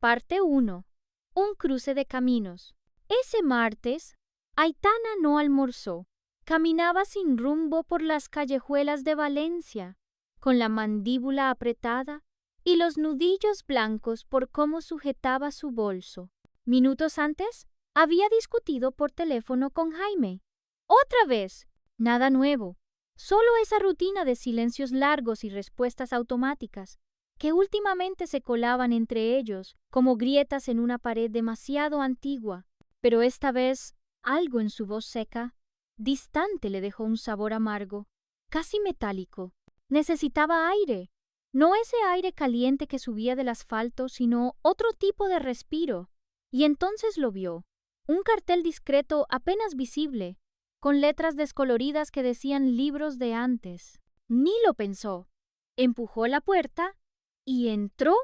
Parte 1. Un cruce de caminos. Ese martes, Aitana no almorzó. Caminaba sin rumbo por las callejuelas de Valencia, con la mandíbula apretada y los nudillos blancos por cómo sujetaba su bolso. Minutos antes, había discutido por teléfono con Jaime. Otra vez, nada nuevo, solo esa rutina de silencios largos y respuestas automáticas, que últimamente se colaban entre ellos como grietas en una pared demasiado antigua, pero esta vez algo en su voz seca, distante, le dejó un sabor amargo, casi metálico. Necesitaba aire, no ese aire caliente que subía del asfalto, sino otro tipo de respiro. Y entonces lo vio, un cartel discreto apenas visible, con letras descoloridas que decían libros de antes. Ni lo pensó. Empujó la puerta y entró.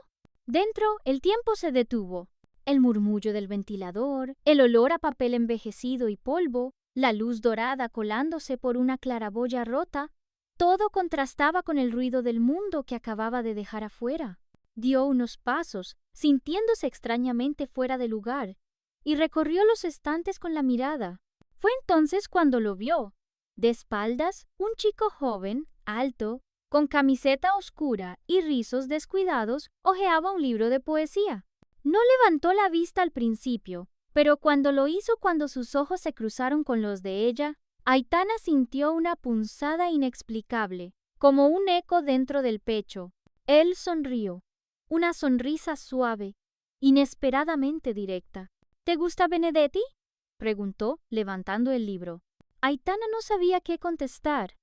Dentro el tiempo se detuvo. El murmullo del ventilador, el olor a papel envejecido y polvo, la luz dorada colándose por una claraboya rota, todo contrastaba con el ruido del mundo que acababa de dejar afuera. Dio unos pasos, sintiéndose extrañamente fuera de lugar, y recorrió los estantes con la mirada. Fue entonces cuando lo vio. De espaldas, un chico joven, alto, con camiseta oscura y rizos descuidados, hojeaba un libro de poesía. No levantó la vista al principio, pero cuando lo hizo, cuando sus ojos se cruzaron con los de ella, Aitana sintió una punzada inexplicable, como un eco dentro del pecho. Él sonrió, una sonrisa suave, inesperadamente directa. ¿Te gusta Benedetti?, preguntó, levantando el libro. Aitana no sabía qué contestar.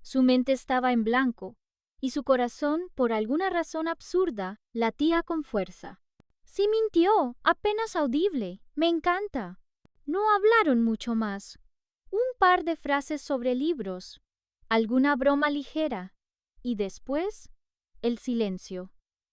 Su mente estaba en blanco, y su corazón, por alguna razón absurda, latía con fuerza. Sí, mintió, apenas audible. Me encanta. No hablaron mucho más. Un par de frases sobre libros, alguna broma ligera, y después el silencio.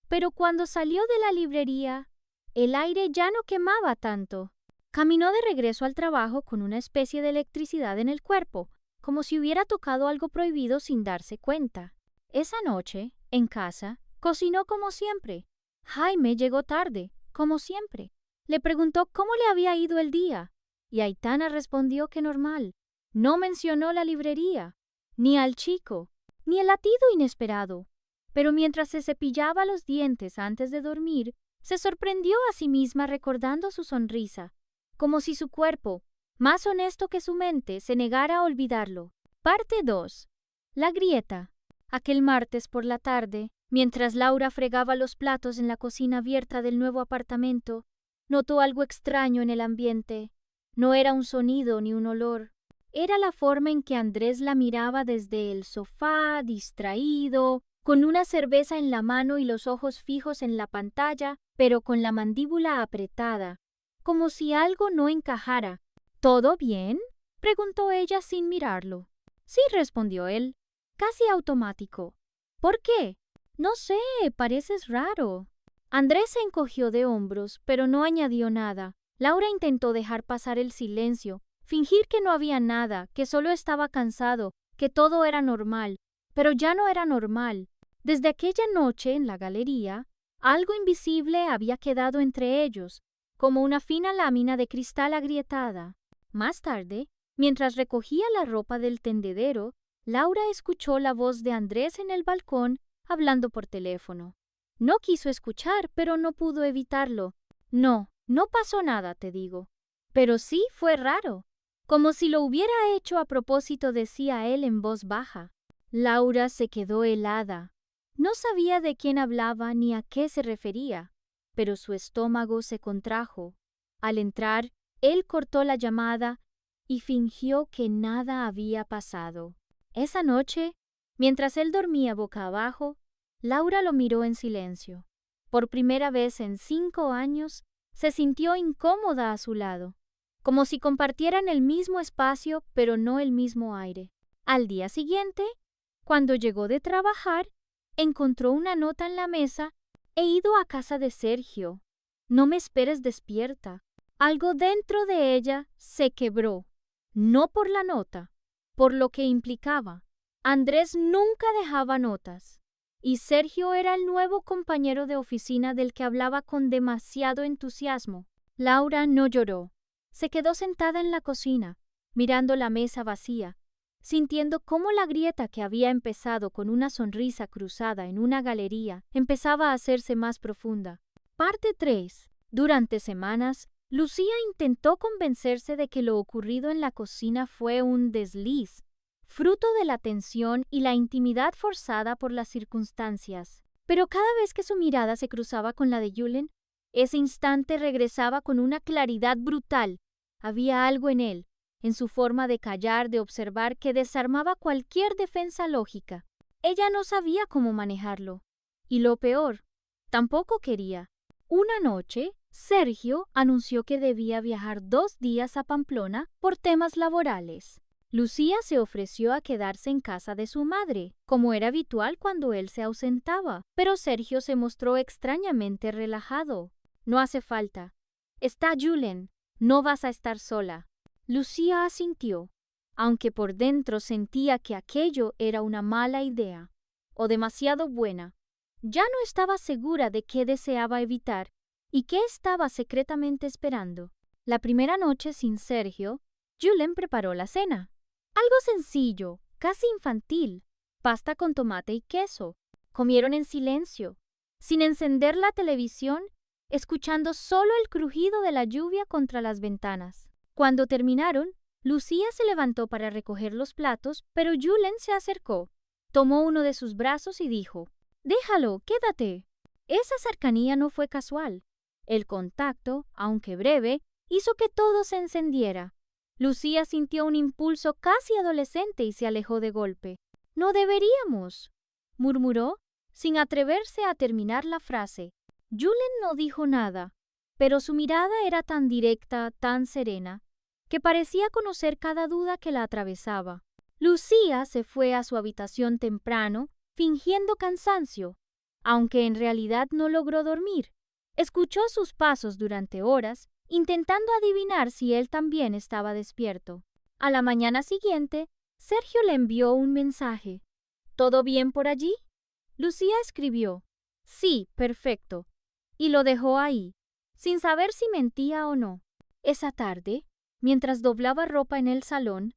Pero cuando salió de la librería, el aire ya no quemaba tanto. Caminó de regreso al trabajo con una especie de electricidad en el cuerpo, como si hubiera tocado algo prohibido sin darse cuenta. Esa noche, en casa, cocinó como siempre. Jaime llegó tarde, como siempre. Le preguntó cómo le había ido el día, y Aitana respondió que normal. No mencionó la librería, ni al chico, ni el latido inesperado. Pero mientras se cepillaba los dientes antes de dormir, se sorprendió a sí misma recordando su sonrisa, como si su cuerpo, más honesto que su mente, se negara a olvidarlo. Parte 2. La grieta. Aquel martes por la tarde, mientras Laura fregaba los platos en la cocina abierta del nuevo apartamento, notó algo extraño en el ambiente. No era un sonido ni un olor. Era la forma en que Andrés la miraba desde el sofá, distraído, con una cerveza en la mano y los ojos fijos en la pantalla, pero con la mandíbula apretada, como si algo no encajara. ¿Todo bien?, preguntó ella sin mirarlo. Sí, respondió él, casi automático. ¿Por qué? No sé, pareces raro. Andrés se encogió de hombros, pero no añadió nada. Laura intentó dejar pasar el silencio, fingir que no había nada, que solo estaba cansado, que todo era normal, pero ya no era normal. Desde aquella noche en la galería, algo invisible había quedado entre ellos, como una fina lámina de cristal agrietada. Más tarde, mientras recogía la ropa del tendedero, Laura escuchó la voz de Andrés en el balcón hablando por teléfono. No quiso escuchar, pero no pudo evitarlo. No pasó nada, te digo. Pero sí fue raro. Como si lo hubiera hecho a propósito, decía él en voz baja. Laura se quedó helada. No sabía de quién hablaba ni a qué se refería, pero su estómago se contrajo. Al entrar, él cortó la llamada y fingió que nada había pasado. Esa noche, mientras él dormía boca abajo, Laura lo miró en silencio. Por primera vez en 5 años, se sintió incómoda a su lado, como si compartieran el mismo espacio, pero no el mismo aire. Al día siguiente, cuando llegó de trabajar, encontró una nota en la mesa. He ido a casa de Sergio. No me esperes despierta. Algo dentro de ella se quebró, no por la nota, por lo que implicaba. Andrés nunca dejaba notas. Y Sergio era el nuevo compañero de oficina del que hablaba con demasiado entusiasmo. Laura no lloró. Se quedó sentada en la cocina, mirando la mesa vacía, sintiendo cómo la grieta que había empezado con una sonrisa cruzada en una galería empezaba a hacerse más profunda. Parte 3. Durante semanas, Lucía intentó convencerse de que lo ocurrido en la cocina fue un desliz, fruto de la tensión y la intimidad forzada por las circunstancias. Pero cada vez que su mirada se cruzaba con la de Julen, ese instante regresaba con una claridad brutal. Había algo en él, en su forma de callar, de observar, que desarmaba cualquier defensa lógica. Ella no sabía cómo manejarlo. Y lo peor, tampoco quería. Una noche, Sergio anunció que debía viajar 2 días a Pamplona por temas laborales. Lucía se ofreció a quedarse en casa de su madre, como era habitual cuando él se ausentaba, pero Sergio se mostró extrañamente relajado. No hace falta. Está Julen. No vas a estar sola. Lucía asintió, aunque por dentro sentía que aquello era una mala idea, o demasiado buena. Ya no estaba segura de qué deseaba evitar y qué estaba secretamente esperando. La primera noche sin Sergio, Julen preparó la cena. Algo sencillo, casi infantil, pasta con tomate y queso. Comieron en silencio, sin encender la televisión, escuchando solo el crujido de la lluvia contra las ventanas. Cuando terminaron, Lucía se levantó para recoger los platos, pero Julen se acercó, tomó uno de sus brazos y dijo: «Déjalo, quédate». Esa cercanía no fue casual. El contacto, aunque breve, hizo que todo se encendiera. Lucía sintió un impulso casi adolescente y se alejó de golpe. «No deberíamos», murmuró, sin atreverse a terminar la frase. Julen no dijo nada, pero su mirada era tan directa, tan serena, que parecía conocer cada duda que la atravesaba. Lucía se fue a su habitación temprano, fingiendo cansancio, aunque en realidad no logró dormir. Escuchó sus pasos durante horas, intentando adivinar si él también estaba despierto. A la mañana siguiente, Sergio le envió un mensaje. «¿Todo bien por allí?». Lucía escribió: «Sí, perfecto», y lo dejó ahí, sin saber si mentía o no. Esa tarde, mientras doblaba ropa en el salón,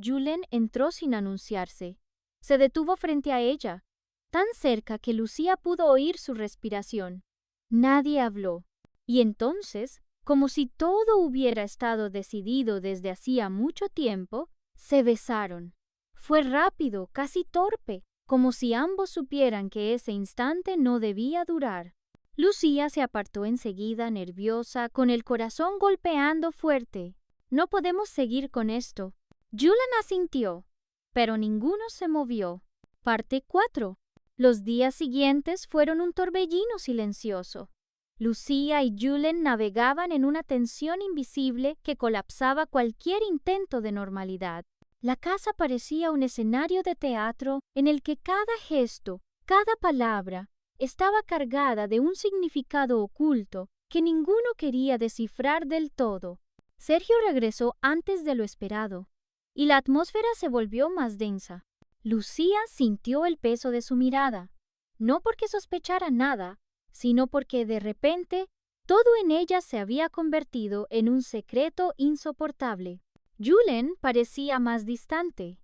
Julen entró sin anunciarse. Se detuvo frente a ella, tan cerca que Lucía pudo oír su respiración. Nadie habló, y entonces, como si todo hubiera estado decidido desde hacía mucho tiempo, se besaron. Fue rápido, casi torpe, como si ambos supieran que ese instante no debía durar. Lucía se apartó enseguida, nerviosa, con el corazón golpeando fuerte. «No podemos seguir con esto». Julen asintió, pero ninguno se movió. Parte 4. Los días siguientes fueron un torbellino silencioso. Lucía y Julen navegaban en una tensión invisible que colapsaba cualquier intento de normalidad. La casa parecía un escenario de teatro en el que cada gesto, cada palabra, estaba cargada de un significado oculto que ninguno quería descifrar del todo. Sergio regresó antes de lo esperado, y la atmósfera se volvió más densa. Lucía sintió el peso de su mirada, no porque sospechara nada, sino porque de repente todo en ella se había convertido en un secreto insoportable. Julen parecía más distante,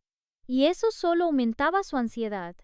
y eso solo aumentaba su ansiedad.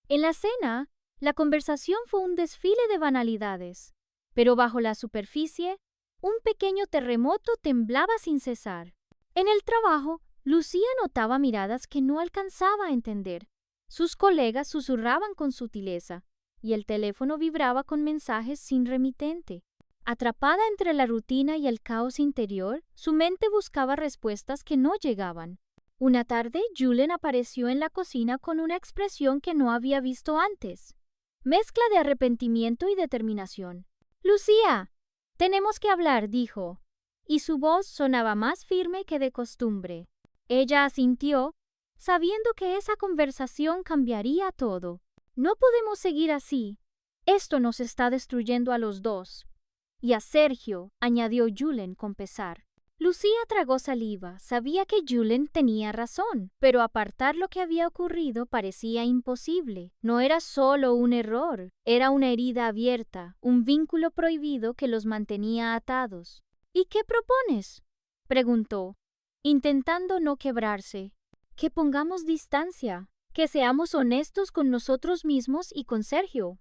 En la cena, la conversación fue un desfile de banalidades, pero bajo la superficie, un pequeño terremoto temblaba sin cesar. En el trabajo, Lucía notaba miradas que no alcanzaba a entender. Sus colegas susurraban con sutileza, y el teléfono vibraba con mensajes sin remitente. Atrapada entre la rutina y el caos interior, su mente buscaba respuestas que no llegaban. Una tarde, Julen apareció en la cocina con una expresión que no había visto antes. Mezcla de arrepentimiento y determinación. «Lucía, tenemos que hablar», dijo, y su voz sonaba más firme que de costumbre. Ella asintió, sabiendo que esa conversación cambiaría todo. «No podemos seguir así. Esto nos está destruyendo a los dos». «Y a Sergio», añadió Julen con pesar. Lucía tragó saliva. Sabía que Julen tenía razón, pero apartar lo que había ocurrido parecía imposible. No era solo un error, era una herida abierta, un vínculo prohibido que los mantenía atados. ¿Y qué propones?, preguntó, intentando no quebrarse. Que pongamos distancia, que seamos honestos con nosotros mismos y con Sergio.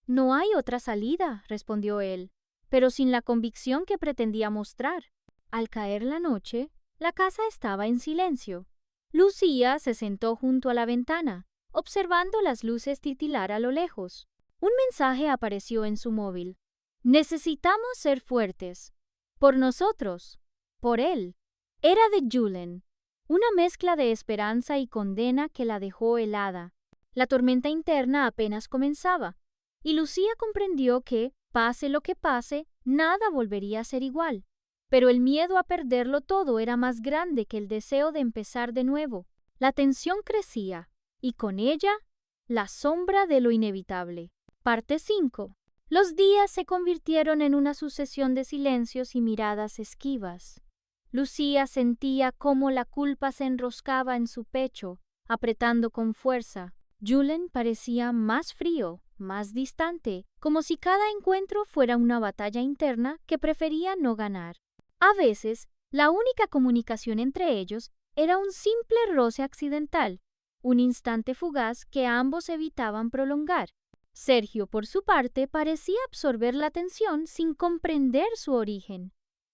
No hay otra salida, respondió él, pero sin la convicción que pretendía mostrar. Al caer la noche, la casa estaba en silencio. Lucía se sentó junto a la ventana, observando las luces titilar a lo lejos. Un mensaje apareció en su móvil. Necesitamos ser fuertes. Por nosotros. Por él. Era de Julen. Una mezcla de esperanza y condena que la dejó helada. La tormenta interna apenas comenzaba, y Lucía comprendió que, pase lo que pase, nada volvería a ser igual. Pero el miedo a perderlo todo era más grande que el deseo de empezar de nuevo. La tensión crecía, y con ella, la sombra de lo inevitable. Parte 5. Los días se convirtieron en una sucesión de silencios y miradas esquivas. Lucía sentía cómo la culpa se enroscaba en su pecho, apretando con fuerza. Julen parecía más frío, más distante, como si cada encuentro fuera una batalla interna que prefería no ganar. A veces, la única comunicación entre ellos era un simple roce accidental, un instante fugaz que ambos evitaban prolongar. Sergio, por su parte, parecía absorber la tensión sin comprender su origen.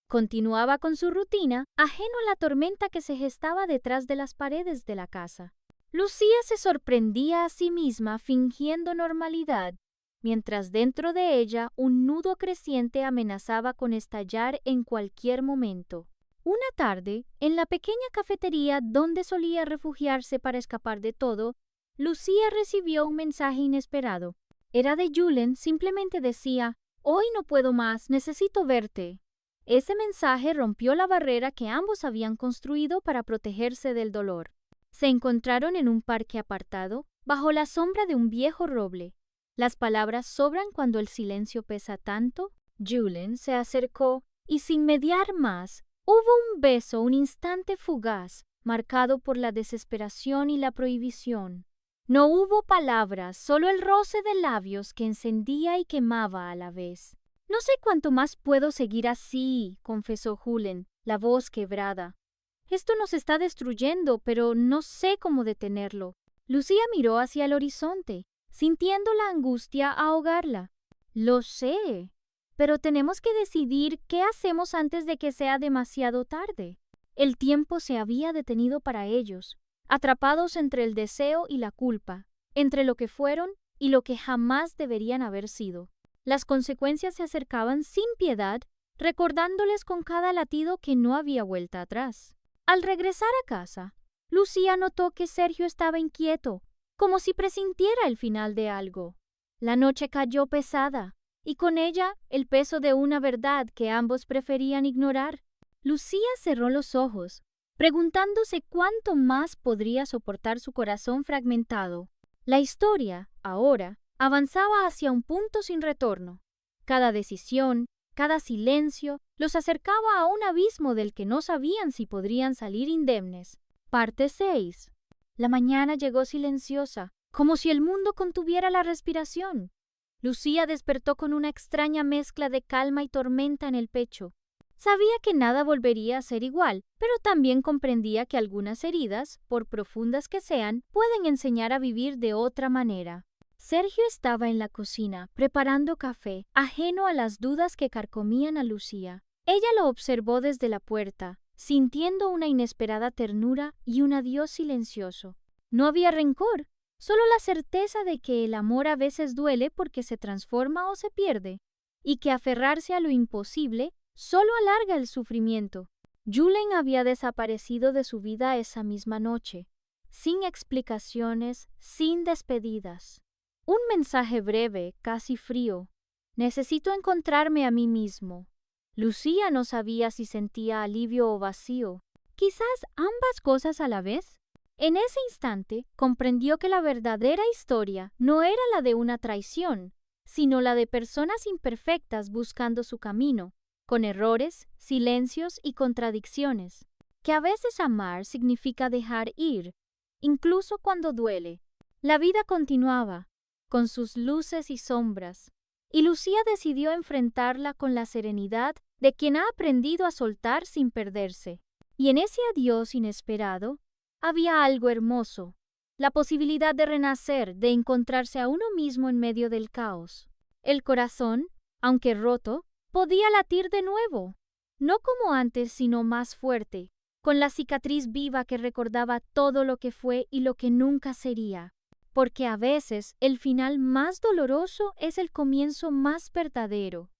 Continuaba con su rutina, ajeno a la tormenta que se gestaba detrás de las paredes de la casa. Lucía se sorprendía a sí misma fingiendo normalidad, mientras dentro de ella un nudo creciente amenazaba con estallar en cualquier momento. Una tarde, en la pequeña cafetería donde solía refugiarse para escapar de todo, Lucía recibió un mensaje inesperado. Era de Julen, simplemente decía: «Hoy no puedo más, necesito verte». Ese mensaje rompió la barrera que ambos habían construido para protegerse del dolor. Se encontraron en un parque apartado, bajo la sombra de un viejo roble. Las palabras sobran cuando el silencio pesa tanto. Julen se acercó y, sin mediar más, hubo un beso, un instante fugaz, marcado por la desesperación y la prohibición. No hubo palabras, solo el roce de labios que encendía y quemaba a la vez. «No sé cuánto más puedo seguir así», confesó Julen, la voz quebrada. «Esto nos está destruyendo, pero no sé cómo detenerlo». Lucía miró hacia el horizonte, sintiendo la angustia ahogarla. «Lo sé, pero tenemos que decidir qué hacemos antes de que sea demasiado tarde». El tiempo se había detenido para ellos, atrapados entre el deseo y la culpa, entre lo que fueron y lo que jamás deberían haber sido. Las consecuencias se acercaban sin piedad, recordándoles con cada latido que no había vuelta atrás. Al regresar a casa, Lucía notó que Sergio estaba inquieto, como si presintiera el final de algo. La noche cayó pesada, y con ella el peso de una verdad que ambos preferían ignorar. Lucía cerró los ojos, preguntándose cuánto más podría soportar su corazón fragmentado. La historia, ahora, avanzaba hacia un punto sin retorno. Cada decisión, cada silencio, los acercaba a un abismo del que no sabían si podrían salir indemnes. Parte 6. La mañana llegó silenciosa, como si el mundo contuviera la respiración. Lucía despertó con una extraña mezcla de calma y tormenta en el pecho. Sabía que nada volvería a ser igual, pero también comprendía que algunas heridas, por profundas que sean, pueden enseñar a vivir de otra manera. Sergio estaba en la cocina, preparando café, ajeno a las dudas que carcomían a Lucía. Ella lo observó desde la puerta, sintiendo una inesperada ternura y un adiós silencioso. No había rencor, solo la certeza de que el amor a veces duele porque se transforma o se pierde, y que aferrarse a lo imposible solo alarga el sufrimiento. Julen había desaparecido de su vida esa misma noche, sin explicaciones, sin despedidas. Un mensaje breve, casi frío. «Necesito encontrarme a mí mismo». Lucía no sabía si sentía alivio o vacío. Quizás ambas cosas a la vez. En ese instante comprendió que la verdadera historia no era la de una traición, sino la de personas imperfectas buscando su camino. con errores, silencios y contradicciones, que a veces amar significa dejar ir, incluso cuando duele. La vida continuaba, con sus luces y sombras, y Lucía decidió enfrentarla con la serenidad de quien ha aprendido a soltar sin perderse. Y en ese adiós inesperado había algo hermoso, la posibilidad de renacer, de encontrarse a uno mismo en medio del caos. El corazón, aunque roto, podía latir de nuevo, no como antes, sino más fuerte, con la cicatriz viva que recordaba todo lo que fue y lo que nunca sería. Porque a veces el final más doloroso es el comienzo más verdadero.